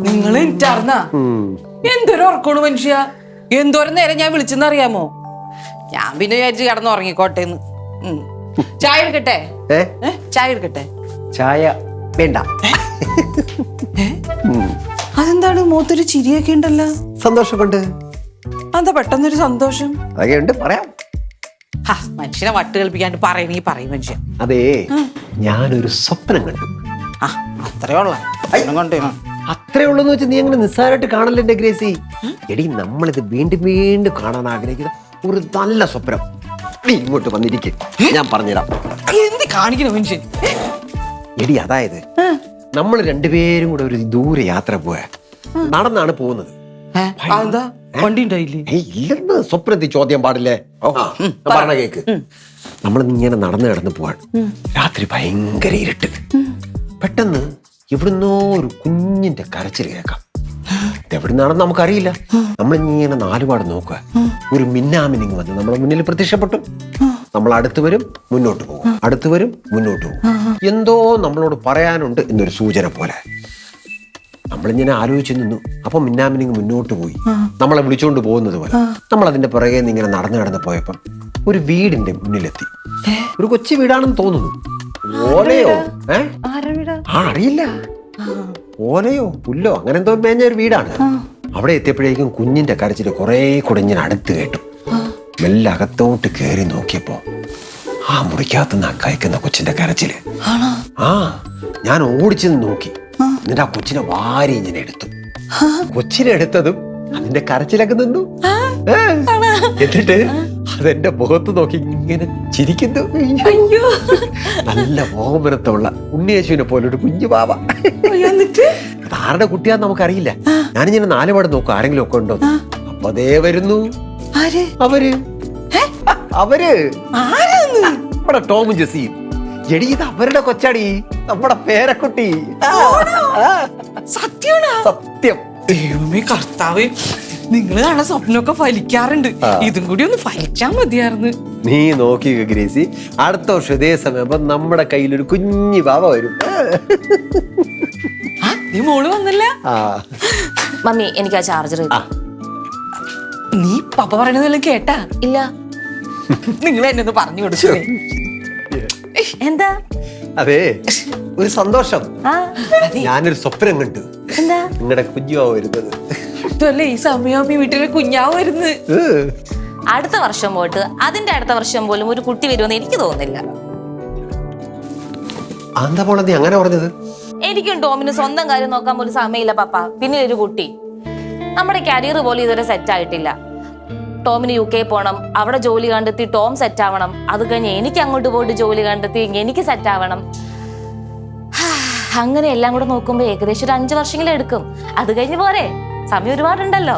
നിങ്ങൾ എനിച്ചറിഞ്ഞ എന്തൊരു ഉറക്കോണ് മനുഷ്യ. എന്തോരം നേരം ഞാൻ വിളിച്ചെന്നറിയാമോ? ഞാൻ പിന്നെ വിചാരിച്ച് കിടന്ന് ഉറങ്ങിക്കോട്ടേന്ന്. ചായ എടുക്കട്ടെ? ചായ എടുക്കട്ടെ? ചായ വേണ്ട. അതെന്താണ് മുഖത്തൊരു ചിരിയൊക്കെ ഉണ്ടല്ലോ? സന്തോഷം കൊണ്ട്. എന്താ പെട്ടെന്നൊരു സന്തോഷം? അതൊക്കെ ഉണ്ട്, പറയാം. മനുഷ്യനെ വട്ട് കളിപ്പിക്കാണ്ട് പറയണീ പറയും മനുഷ്യൻ. അതേ, ഞാനൊരു സ്വപ്നം കണ്ടു. അത്രേ ഉള്ള കണ്ടേ? അത്രേ ഉള്ളൂന്ന് വെച്ചാൽ നീ അങ്ങനെ നിസ്സാരമായിട്ട് കാണല്ലേ എന്റെ ഗ്രേസി. എടി, നമ്മളിത് വീണ്ടും വീണ്ടും കാണാൻ ആഗ്രഹിക്കുന്ന ഒരു നല്ല സ്വപ്നം. നീ ഇങ്ങോട്ട് വന്നിരിക്കും, ഞാൻ പറഞ്ഞുതരാം. എന്ത് കാണിക്കണ മനുഷ്യൻ? എടി, അതായത് നമ്മൾ രണ്ടുപേരും കൂടെ ഒരു ദൂരെ യാത്ര പോയ നടന്നാണ് പോകുന്നത്. വണ്ടി ഉണ്ടായില്ലേ? ഇല്ലെന്ന് സ്വപ്നത്തിൽ ചോദ്യം പാടില്ലേ. പറഞ്ഞ കേക്ക്. നമ്മളിങ്ങനെ നടന്നു കിടന്ന് പോവാണ്. രാത്രി ഭയങ്കര ഇരുട്ട്. പെട്ടെന്ന് എവിടുന്നോ ഒരു കുഞ്ഞിന്റെ കരച്ചിൽ കേൾക്കാം. എവിടുന്നാണെന്ന് നമുക്കറിയില്ല. നമ്മളിങ്ങനെ നാലുപാട് നോക്കുക. ഒരു മിന്നാമിനിങ് വന്ന് നമ്മുടെ മുന്നിൽ പ്രത്യക്ഷപ്പെട്ടു. നമ്മൾ അടുത്ത് വരും, മുന്നോട്ട് പോകും, അടുത്ത് വരും, മുന്നോട്ട് പോകും. എന്തോ നമ്മളോട് പറയാനുണ്ട് എന്നൊരു സൂചന പോലെ. നമ്മളിങ്ങനെ ആലോചിച്ച് നിന്നു. അപ്പൊ മിന്നാമിനിങ് മുന്നോട്ട് പോയി, നമ്മളെ വിളിച്ചോണ്ട് പോകുന്നത് പോലെ. നമ്മൾ അതിന്റെ പുറകെ ഇങ്ങനെ നടന്നു പോയപ്പം ഒരു വീടിന്റെ മുന്നിലെത്തി. ഒരു കൊച്ചു വീടാണെന്ന് തോന്നുന്നു. ഓലയോ അറിയില്ല, ഓലയോ പുല്ലോ അങ്ങനെ എന്തോ മേഞ്ഞ ഒരു വീടാണ്. അവിടെ എത്തിയപ്പോഴേക്കും കുഞ്ഞിന്റെ കരച്ചില് കുറെ കൂടെ ഇങ്ങനെ അടുത്ത് കേട്ടു. മെല്ലെ അകത്തോട്ട് കയറി നോക്കിയപ്പോ ആ മുറിക്കകത്തുനിന്ന് കഴിക്കുന്ന കൊച്ചിന്റെ കരച്ചില്. ഞാൻ ഓടിച്ചു നോക്കി. എന്നിട്ട് ആ കൊച്ചിനെ വാരി ഇങ്ങനെ എടുത്തു. കൊച്ചിനെ എടുത്തതും അതിന്റെ കരച്ചിലൊക്കെ നിന്നു. എന്നിട്ട് അതെന്റെ മുഖത്ത് നോക്കി ഇങ്ങനെ ചിരിക്കുന്നു. നല്ല മോഹമനത്തുള്ള ഉണ്ണിയേശുവിനെ പോലെ ഒരു കുഞ്ഞു പാവ. അതാരുടെ കുട്ടിയാന്ന് നമുക്കറിയില്ല. ഞാനിങ്ങനെ നാലുപാട് നോക്കും ആരെങ്കിലും ഒക്കെ ഉണ്ടോ. അപ്പൊ അതേ വരുന്നു അവര്. നമ്മുടെ ടോമും ജെസ്സിയും. എടി, ഇത് അവരുടെ കൊച്ചാടി, നമ്മുടെ പേരക്കുട്ടി. സത്യം. ദൈവമേ കർത്താവേ, നിങ്ങൾ കാണുന്ന സ്വപ്നമൊക്കെ ഫലിക്കാറുണ്ട്. ഇതും കൂടി ഒന്ന് ഫലിച്ചാ മതിയായിരുന്നു. നീ നോക്കി ഗ്രേസി, അടുത്ത വർഷം ഇതേ സമയം നമ്മുടെ കയ്യിലൊരു കുഞ്ഞു പാവ വരും. നീ മോള് വന്നില്ല? മമ്മി, എനിക്ക് ആ ചാർജർ. നീ പപ്പ പറയണതെല്ലാം കേട്ടാ? ഇല്ല. നിങ്ങൾ എന്നെ ഒന്ന് പറഞ്ഞു കൊടുക്കേ. എന്താ? അതെ, ഒരു സന്തോഷം. ഞാനൊരു സ്വപ്നം കണ്ടു. എന്താ? നിങ്ങളുടെ കുഞ്ഞുവാ വരുന്നത്. ഇതല്ലേ ഈ സമയം വീട്ടിലെ കുഞ്ഞാവ് വരുന്നത്. അടുത്ത വർഷം പോയിട്ട് അതിന്റെ അടുത്ത വർഷം പോലും ഒരു കുട്ടി വരുമെന്ന് എനിക്ക് തോന്നുന്നില്ല. എന്താ പോണ നീ അങ്ങനെ പറഞ്ഞത്? എനിക്കും ടോമിന് സ്വന്തം കാര്യം നോക്കാൻ പോലും സമയമില്ല പപ്പ. പിന്നെ ഒരു കുട്ടി. നമ്മുടെ കരിയർ പോലും ഇതുവരെ സെറ്റ് ആയിട്ടില്ല. ടോമിന് UK പോകണം, അവിടെ ജോലി കണ്ടെത്തി ടോം സെറ്റ് ആവണം. അത് കഴിഞ്ഞ് എനിക്ക് അങ്ങോട്ട് പോയിട്ട് ജോലി കണ്ടെത്തി എനിക്ക് സെറ്റ് ആവണം. അങ്ങനെ എല്ലാം കൂടെ നോക്കുമ്പോ ഏകദേശം ഒരു 5 വർഷമെങ്കിലും എടുക്കും. അത് കഴിഞ്ഞ് പോരെ, സമയം ഒരുപാടുണ്ടല്ലോ.